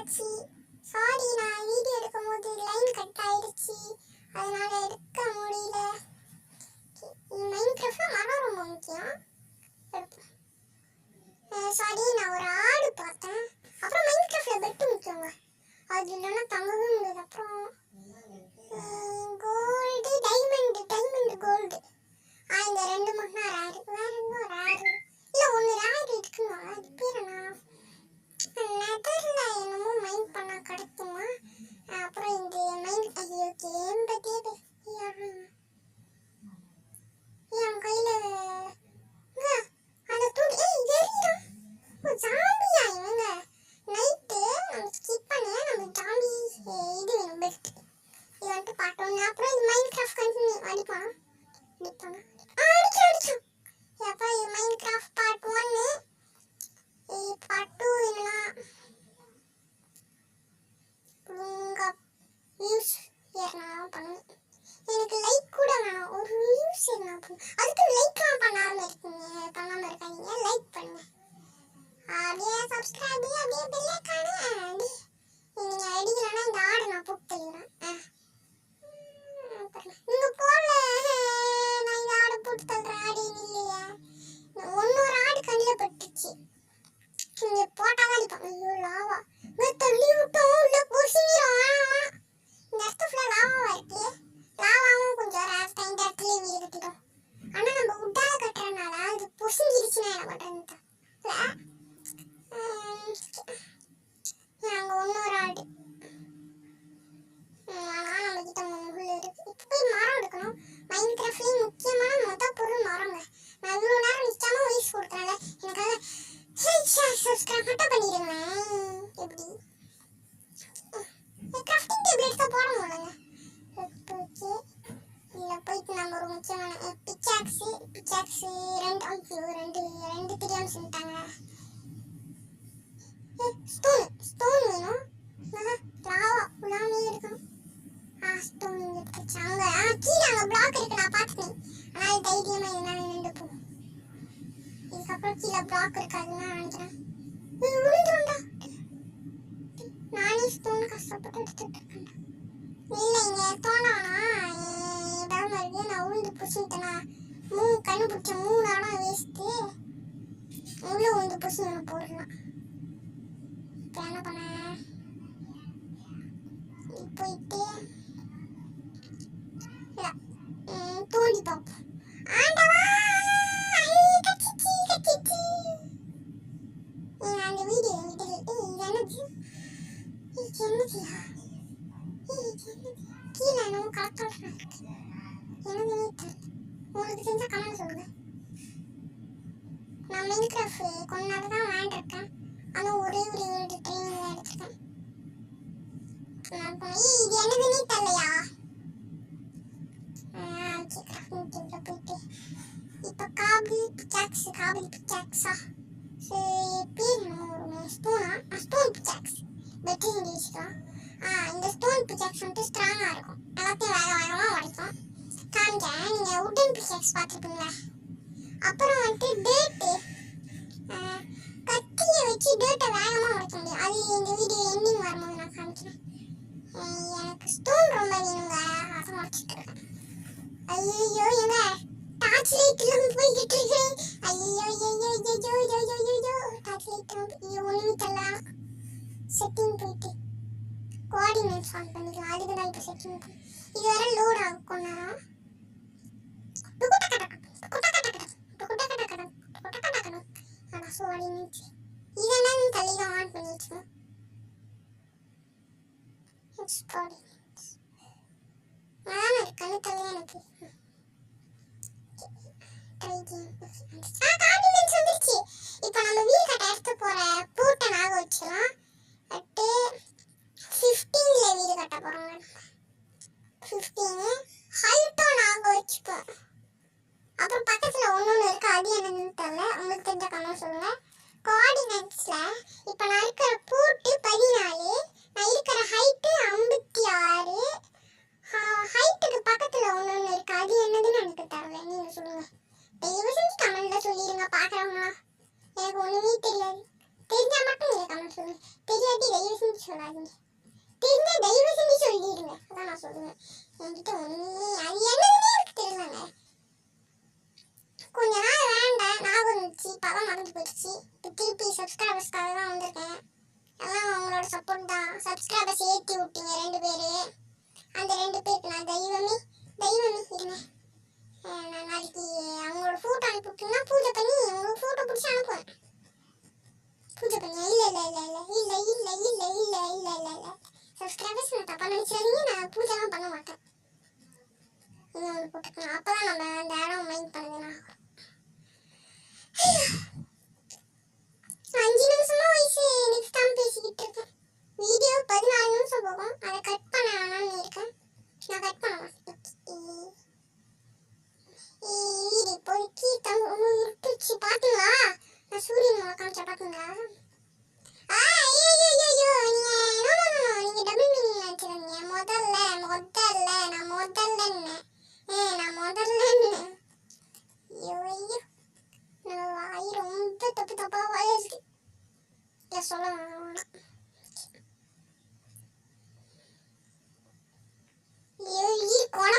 ஆச்சு. சாரி, நான் வீடியோ எடுக்கும்போது லைன் கட் ஆயிடுச்சு, அதனால எடுக்க முடியல. மைன்கிராஃப்ட்ல மரம் ரொம்ப முக்கியம். சாரி, நான் ஒரு ஆடு பார்த்தேன். அப்புறம் மைன்கிராஃப்ட்ல பெட்டு முக்கியங்க, அது இல்லைன்னா தங்கவே முடியாது. அப்புறம் கோல்டு, டைமண்ட் கோல்டு, இந்த ரெண்டு மட்டும் ரேரு. வேற என்ன ரேரு? இல்லை, ஒன்று ரேரு இருக்குங்க, அது பேர் என்ன? நெதர்ல என்னமோ மைண்ட் பண்ணா கிடைக்குமா? அப்புறம் இந்த மைண்ட் என் கையில அந்த துணி ஜாம்பியா இவங்க. நைட்டு நம்ம ஸ்கிப் பண்ணி நம்ம ஜாம்பி இது வேணும், பெட். இது வந்துட்டு பார்ட் 1. அப்புறம் இது மைன்கிராஃப்ட் கண்டினியூ அடிப்பான். அடிச்சான். அப்போ இது மைன்கிராஃப்ட் பார்ட் 1. பார்ட் 2 என்னன்னா உங்க வியூஸ் ஏறணும் பண்ணணும். எனக்கு லைக் கூட வேணும், ஒரு வியூஸ் ஏறணும் பண்ணணும். அதுக்கு லைக்லாம் பண்ணாமல் இருக்காதீங்க, லைக் பண்ணுங்க. அப்படியே சப்ஸ்கிரைப், அப்படியே பெல் ஐகானை நீங்க அடிக்கலன்னா இந்த ஆடை நான் போட்டு தள்ளிடுறேன். நீங்க போல நான் இந்த ஆடை போட்டு தள்ளுறேன். ஆடு இல்லையா, ஒன்னொரு ஆடு கண்ணில் பட்டுச்சு. நீங்க போட்டாதான் அடிப்பாங்க. ஐயோ லாவா, தள்ளி விட்டோம், உள்ள பொசிக்கிறோம். இந்த இடத்துல ஃபுல்லா லாவாவா இருக்கு. லாவாவும் கொஞ்சம் ரேஸ்டா இந்த இடத்துலயே வீடு கட்டிட்டோம். ஆனா நம்ம உட்டால கட்டுறதுனால அது பொசிஞ்சிருச்சுன்னா என்ன பண்றது? நாங்க ஒன்னொரு ஆடு. ஆனா நம்ம கிட்ட 3 புல் இருக்கு. இப்ப போய் மரம் எடுக்கணும். மைன்கிராஃப்ட்லயே முக்கியமான பொருள் மரங்க. நான் இவ்வளவு நேரம் நிக்காம வாய்ஸ் கொடுத்தனால எனக்காக சப்ஸ்கிரைப் மட்டும் பண்ணிடுங்க. எப்படி கிராஃப்டிங் டேபிள் எடுத்தா போட முடியலங்க. ஓகே, இல்லை போயிட்டு நம்ம ஒரு முக்கியமான பிச்சாக்ஸு 2 தெரியாமல் சொல்லிட்டாங்க. ஸ்டோன் வேணும். லாவா உள்ளாமே இருக்கணும். ஸ்டோன் எடுத்துச்சு. கீழே அங்கே பிளாக் இருக்கு, நான் பார்த்துட்டேன். ஆனால் தைரியமாக என்ன நின்று போகும். இதுக்கப்புறம் கீழே பிளாக் இருக்காதுன்னு நான் நினைக்கிறேன். விழுந்துருண்டா, நானே ஸ்டோன் கஷ்டப்பட்டு எடுத்துட்டு இருக்கேன். இல்லைங்க, தோணானா ஏதாவது இருக்கு. நான் உளுந்து புசிட்டேனா, கண்ணு பிடிச்ச 3 ஆடம் வேஸ்ட்டு. உள்ள உளுந்து புசி நான் போடலாம். இப்போ என்ன பண்ண, போயிட்டு தோண்டி பார்ப்போம். ஆண்டவா, கச்சிச்சு அந்த வீடியோ என்னது கீழே என்னமோ கரெக்டாக இருக்கு. எனக்கு உங்களுக்கு தெரிஞ்ச கமெண்ட் சொல்லுங்க. நான் மைன்கிராஃப்ட் கொஞ்ச நேரம் தான் விளையாண்டுருக்கேன். ஆனால் ஒரே ஒரு ட்ரெயினிங் தான் எடுத்துருக்கேன். இது என்னதுன்னே தெரியலையா? ஓகே, கிராஃப்டிங் டேபிள் போயிட்டு இப்போ காபிள் பிச்சாக்ஸா பேர் என்னமோ ஸ்டோன் பிச்சாக்ஸ் பெட்ரி இங்கே வச்சுக்கலாம். இந்த ஸ்டோன் பிச்சாக்ஸ் வந்துட்டு ஸ்ட்ராங்காக இருக்கும், எல்லாத்தையும் வேகமாக உடைக்கும். காமிக்கிறேன், நீங்கள் உட்டன் பிச்சாக்ஸ் பார்த்துருப்பீங்களா? அப்புறம் வந்துட்டு டேட்டு கத்தியை வச்சு டேட்டை வேகமாக உடைக்க முடியும். அது இந்த வீடியோ எண்டிங் வரும்போது நான் காமிக்கிறேன். எனக்கு ஸ்டோன் ரொம்ப வேணுங்க, அதை உடைச்சிட்டு இருக்கேன். ஐயோ எங்க டார்ச் லைட் இல்லாம போய்கிட்டு இருக்கேன். ஐயோ டார்ச் லைட் ஒண்ணுமே தெரியல. செட்டிங் போயிட்டு கோஆர்டினேட்ஸ் ஆன் பண்ணிக்கலாம். அதுக்கு தான் இப்போ செட்டிங் பண்ணி இது வேற லோட் ஆகும் கொஞ்ச நேரம். கோஆர்டினேட்ஸ் இதெல்லாம் தள்ளிதான் ஆன் பண்ணி வச்சுக்கணும். கோஆர்டினேட்ஸ் நான் கண்ணு தள்ளியா எனக்கு கார்டினன்ஸ் வந்துருச்சு. இப்போ நம்ம வீடு கட்ட எடுத்து போற பூட்டை நாக வச்சுக்கலாம். அட்டு 15ல வீடு கட்ட போறோங்க. 15 ஹைட்டும் நாக வச்சுப்போம். அப்புறம் பக்கத்துல ஒன்னொன்னு இருக்கு, அது என்னன்னு தெரியல. உங்களுக்கு தெரிஞ்ச கமெண்ட் சொல்லுங்க. கோஆர்டினேட்ஸ்ல இப்போ நான் இருக்கிற பூட்டு 14, நான் இருக்கிற ஹைட்டு 56. ஹைட்டுக்கு பக்கத்துல ஒன்னொன்னு இருக்கு, அது என்னதுன்னு எனக்கு தெரியல. நீங்க சொல்லுங்க, தயவு செஞ்சு கமெண்ட்ல சொல்லிடுங்க. பாக்குறவங்களா எனக்கு ஒண்ணுமே தெரியாது. தெரியுமான்னு சொல்லுங்க. தெரியாட்டி தயவு செஞ்சு சொல்லாதீங்க. தெரிஞ்சா தயவு செஞ்சு சொல்லிடுங்க. அதான் நான் சொல்லுவேன். என்கிட்ட ஒண்ணு அது என்னன்னே எனக்கு தெரியலங்க. கொஞ்ச நாள் வேண்டாம் ஞாபகம் இருந்துச்சு, இப்பதான் மறந்து போயிடுச்சு. இப்போ திருப்பி சப்ஸ்கிரைபர்ஸ்க்காக தான் வந்திருக்கேன். எல்லாம் உங்களோட சப்போர்ட் தான். சப்ஸ்கிரைபர்ஸ் ஏற்றி விட்டீங்க 2 பேரு. அந்த 2 பேருக்கு நான் தெய்வமே இருங்க. நான் நாளைக்கு அவங்களோட ஃபோட்டோ அனுப்பிவிட்டீங்கன்னா பூஜை பண்ணி உங்களுக்கு ஃபோட்டோ பிடிச்சி அனுப்புவேன். பூஜை பண்ணி இல்லை சப்ஸ்கிரைபர்ஸ் நான் தப்பா நினைச்சாதீங்க. நான் பூஜைலாம் பண்ண மாட்டேன். இன்னொன்று போட்டுக்கணும். அப்பதான் நம்ம அந்த இடம் மைண்ட் பண்ணுதுன்னா 5 நிமிஷமா வயசு நெக்ஸ்ட் டைம் பேசிக்கிட்டு இருக்கேன். வீடியோ 14 நிமிஷம் போகும். அதை கட் பண்ண வேணாம்னு இருக்கேன். நான் கட் பண்ண மாட்டேன். வீடு இப்போதைக்கு இருட்டுச்சு பாத்தீங்களா? நான் சூரியன் முளை காமிச்சா பாத்தீங்களா? நீங்க டபுள் மீனிங் நினைச்சிருந்தீங்க. முதல்லன்னு ஐயோ வாய் ரொம்ப தப்பா வாயிருக்கு. சொல்ல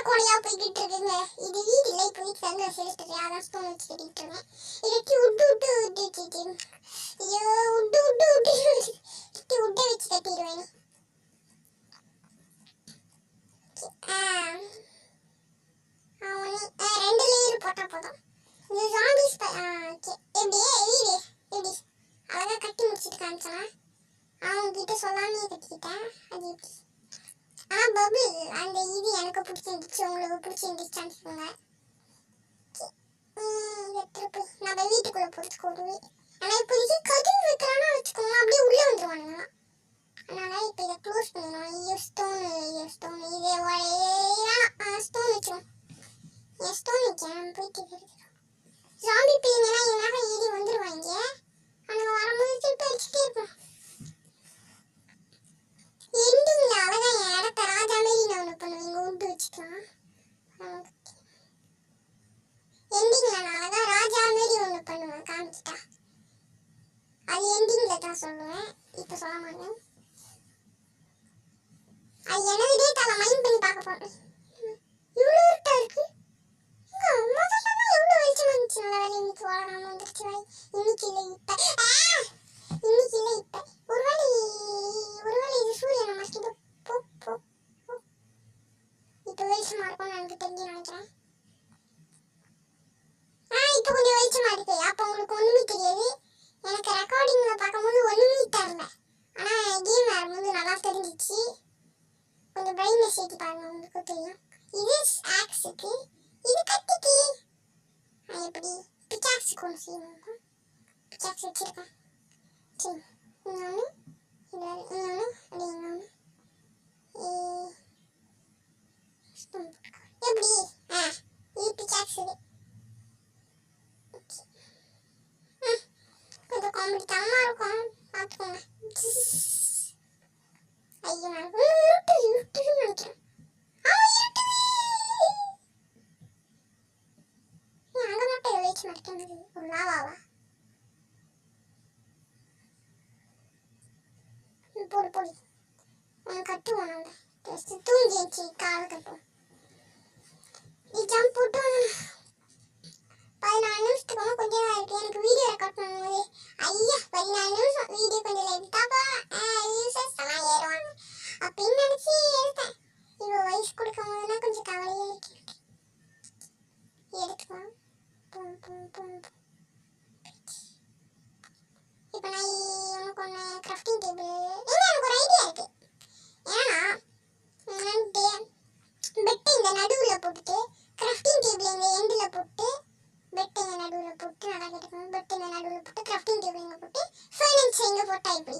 கொடையா போய்கிட்டு இருக்குங்க. இது வீடு இல்லை, இப்போ வீட்டு தங்க செலுத்துட்டு அதான் ஸ்டோன் வச்சு கட்டிட்டு இருக்கேன். இல்லாட்டி விட்டு வச்சுட்டு ஐயோ விட்டு வச்சு கட்டிடுவேன். ரெண்டு லேயர் போட்டா போதும். இந்த ஜாம்பிஸ் எப்படி அழகா கட்டி முடிச்சுட்டு காமிச்சனா அவங்க கிட்ட சொல்லாமே கட்டிக்கிட்டேன். அது எப்படி பபிள் அந்த இது எனக்கு பிடிச்சிருந்துச்சு, உங்களுக்கு பிடிச்சிருந்துச்சான்னு சொல்லுங்க. நம்ம வீட்டுக்குள்ள போட்டுக்கோடுவே. ஆனா இப்போதைக்கு கதவு வைக்கிறானா வச்சுக்கோங்க, அப்படியே உள்ள வந்துருவானுங்க. அதனால இப்போ இதை க்ளோஸ் பண்ணிடணும். ஐயோ ஸ்டோன் இதே ஸ்டோன் வச்சிடும். ஸ்டோன் வைக்கிறேன் போயிட்டு ஜாம்பி பிள்ளைங்கன்னா என்னாக ஏறி வந்துருவாங்க. ஆனால் வரும்போது திருப்பி அடிச்சுட்டே இருப்போம். எண்டிங்ல அழகா என் இடத்த ராஜா மாரி நான் ஒன்று பண்ணுவேன். விட்டு வச்சுக்கலாம். எண்டிங்ல நான் அழகா ராஜா மாரி ஒன்று பண்ணுவேன் காமிச்சிட்டா. அது எண்டிங்ல தான் சொல்லுவேன், இப்போ சொல்ல மாட்டேன். அது எனது டேட்டால மைண்ட் பண்ணி பார்க்க போறேன். இவ்வளோ இருட்டா இருக்கு. முதல்ல எவ்வளோ வெளிச்சம் வந்துச்சு. நல்ல வேலை இன்னைக்கு வாழாம வந்துருச்சு. இன்னைக்கு இல்லை இப்ப ஒருவேளை இது சூரியனை மறைக்குது. இப்போ வெளிச்சமா இருக்கும்னு எனக்கு தெரிஞ்சு நினைக்கிறேன். இப்போ கொஞ்சம் வெளிச்சமா இருக்கு. அப்போ உங்களுக்கு ஒண்ணுமே தெரியாது. எனக்கு ரெக்கார்டிங்ல பார்க்கும்போது ஒண்ணுமே தெரியல. ஆனா கேம் ஆடும்போது நல்லா தெரிஞ்சிச்சு. கொஞ்சம் பிரைட்னஸ் ஏற்றி பாருங்க, உங்களுக்கு தெரியும். இது ஆக்ஸுக்கு, இது கத்திக்கு. எப்படி பிக்காக்ஸுக்கு ஒன்று செய்யணும். பிக்காக்ஸ் வச்சிருக்கேன். சரி இன்னொன்று எப்படி இது பிக்காக்ஸ். கொஞ்சம் காமெடித்தனமா இருக்கும், பார்த்துக்கோங்க. ஐயோ இருட்டுன்னு நினைக்கிறேன். அங்க மட்டும் வெளிச்சம் மாட்டேங்குது. ஒரு லாவாவா போடு கட்டுவோம். நம்ம தூங்கிச்சு கால கட்டுவோம். நீ ஜம்ப் போட்டு 14 நிமிஷத்துக்கு கொஞ்சம் தான் இருக்கு. எனக்கு வீடியோ ரெக்கார்ட் பண்ணும்போது ஐயா 14 நிமிஷம் வீடியோ கொஞ்சம் லைட்டாப்பா யூசர்ஸ் எல்லாம் ஏறுவாங்க அப்படின்னு நினைச்சு எடுத்தேன். இவ்வளோ வயசு கொடுக்கும் போதுனா கொஞ்சம் கவலையே இருக்கு. எடுத்துக்கலாம். இப்போ நான் உனக்கு ஒன்று கிராஃப்டிங் டேபிள் எனக்கு ஒரு ஐடியா இருக்கு. ஏன்னா பெட்டை இந்த நடுவில் போட்டுட்டு கிராஃப்டிங் டேபிள் இந்த எண்டில் போட்டு பெட்டை இந்த நடுவில் போட்டு நல்லா கேட்டுக்கணும். பெட்டை இந்த நடுவில் போட்டு கிராஃப்டிங் டேபிள் இங்கே போட்டு ஃபைனான்ஸ் இங்கே போட்டா எப்படி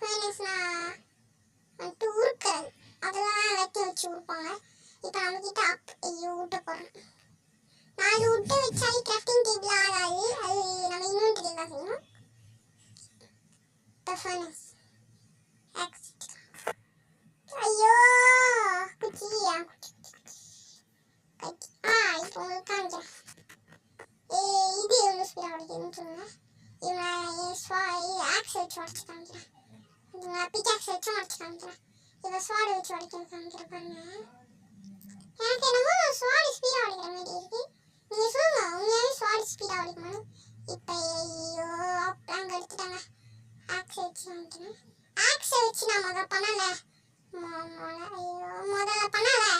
ஃபைனான்ஸ்னா வந்துட்டு உருக்கிறது அதெல்லாம் வெட்டி வச்சு உருப்பாங்க. இப்போ நம்மக்கிட்ட விட்ட போகிறோம். நான் அது விட்டு வச்சாலே கிராஃப்டிங் டேபிள் ஆகாது. அது நம்ம இன்வென்டரி தான் செய்யணும். ஃபைனான்ஸ் ஐயோ குச்சியா இப்போ உங்களுக்கு காமிக்கிறேன். இது எவ்வளோ ஸ்பீடாக கிடைக்குதுன்னு சொல்லுங்கள். இவன் ஆக்ஸ் வச்சு உடச்சு காமிக்கிறேன். இவன் பிக்காக்ஸ் வச்சு உடச்சு காமிக்கிறேன். இவன் ஸ்வாடு வச்சு உடைக்க காமிக்கிறேன் பாருங்க. எனக்கு என்னமோ ஸ்வாடு ஸ்பீடாக உடைக்கிற மாதிரி இருக்கு. நீங்கள் சொல்லுங்க உண்மையாகவே ஸ்வாடு ஸ்பீடாக உடைக்குமான்னு. இப்போ ஐயோ அங்கே எடுத்துட்டாங்க. ஆக்ஸை வச்சு காமிக்கிறேன். ஆக்ஸை வச்சு நான் முதல்ல பண்ணலை. ஐயோ முதல்ல பண்ணலை.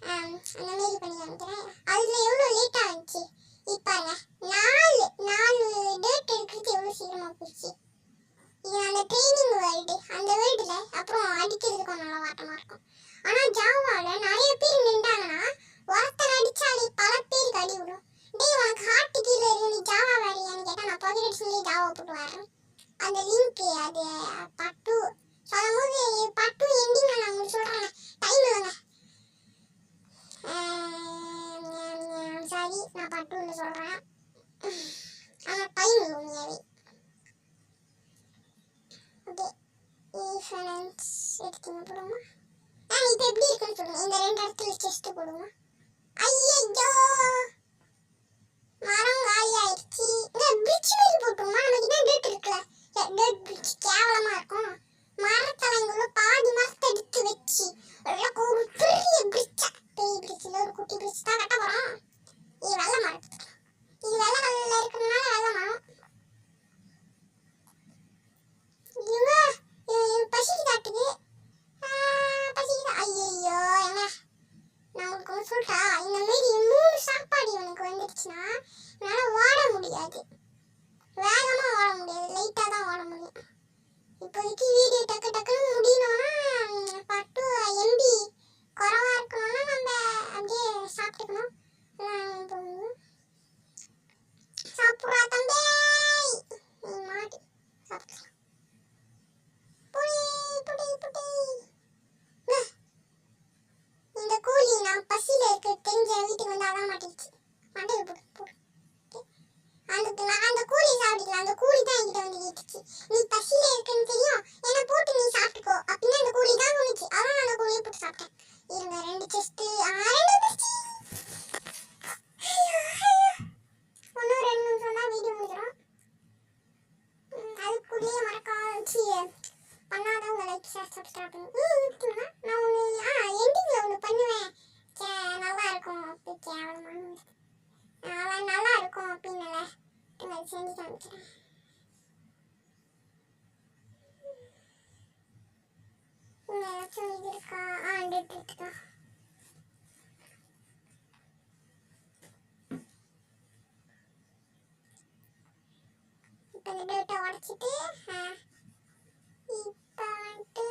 அந்த மாரி பண்ணி காமிக்கிறேன். அதில் எவ்வளோ லேட்டாக இருந்துச்சு இப்பாருங்க. 4 டேட் எடுக்கிறது எவ்வளோ சீக்கிரமாக போச்சு. இது அந்த ட்ரைனிங் வேர்ல்டு, அந்த வேர்ல்டில் அப்புறம் அடிக்கிறதுக்கும் நல்லா வாட்டமாக இருக்கும். ஆனால் ஜாவாவில் நிறைய பேர் நின்றாங்கன்னா ஒருத்தர் அடித்தாலே பல பேருக்கு அடி விடும். டே உனக்கு ஹார்ட் கீழே இருக்கு, நீ ஜாவா வேறியான்னு கேட்டால் நான் பகிரட்ஸ்லேயே ஜாவா போட்டு வரேன். அந்த லிங்க்கு அது பட்டு சொல்லும் போது பட்டு எண்டிங் நான் உங்களுக்கு சொல்கிறேன். டைம் இல்லைங்க. சாரி நான் பட்டுன்னு சொல்கிறேன். ஆனால் டைம் இல்லை உண்மையாகவே. ஓகே ஈஃபனன்ஸ் எடுத்துங்க போடுமா. இப்போ எப்படி இருக்குன்னு சொல்லுங்கள். இந்த 2 இடத்துல செஸ்ட்டு போடுமா. ஐயோ மரம் காலி ஆயிடுச்சு. இந்த பிரிட்ஜ் மாதிரி போட்டுருமா. நமக்கு தான் டேட் இருக்குல்ல, டேட் பிரிட்ஜ் கேவலமாக இருக்கும். மரத்தலைங்குள்ள பாதி மரத்தை எடுத்து வச்சு ஒரு பெரிய பிரிட்ஜா, பெரிய பிரிட்ஜில் ஒரு குட்டி பிரிட்ஜ் தான் கட்ட போகிறோம். இது வெள்ளை மரம். இது வெள்ளை கல்லில் இருக்கிறதுனால வெள்ளை மரம். பசிக்குதாட்டுக்கு பசிக்குதா. ஐயோ எங்க நான் உங்களுக்கு ஒன்று சொல்லிட்டா, இந்த மாரி 3 சாப்பாடு இவனுக்கு வந்துடுச்சுன்னா என்னால் ஓட முடியாது. வேகமாக ஓட முடியாது, லைட்டாக தான் ஓட முடியும். இப்போதைக்கு வீடியோ டக்குன்னு முடியணும்னா பட்டு எம்பி குறவா இருக்கணும்னா நம்ம அப்படியே சாப்பிட்டுக்கணும். சாப்பிட்றா தம்பி மாட்டி சாப்பிடலாம். இந்த கூலி நான் பசியில் இருக்க தெரிஞ்ச வீட்டுக்கு வந்து அதான் மாட்டிடுச்சு. மண்டையில் போட்டு அந்த கூலி சாப்பிட்டுக்கலாம். அந்த கூலி தான் என்கிட்ட வந்து கேட்டுச்சு, நீ பசியில் இருக்குன்னு தெரியும் என்னை போட்டு நீ சாப்பிட்டுக்கோ அப்படின்னு. அந்த கூலி தான் தோணுச்சு, அதான் அந்த கூலியை போட்டு சாப்பிட்டேன். இருங்க 2 செஸ்ட்டு 2 பிரிச்சு ஒன்றும் 2 நிமிஷம் தான் வீடியோ முடிக்கிறோம். அதுக்குள்ளேயே மறக்காச்சு பண்ணாதவங்க லைக் ஷேர் சப்ஸ்கிரைப் பண்ணுங்க. நான் ஒன்று எண்டிங்கில் ஒன்று பண்ணுவேன். நல்லா இருக்கும் அப்படி கேவலமான நல்லா இருக்கும் அப்படின்னு செஞ்சு காமிக்கிறேன். ஏதாச்சும் இது இருக்கா? டேட் இருக்கா? இப்போ இந்த டேட்டை உடச்சிட்டு இப்போ வந்துட்டு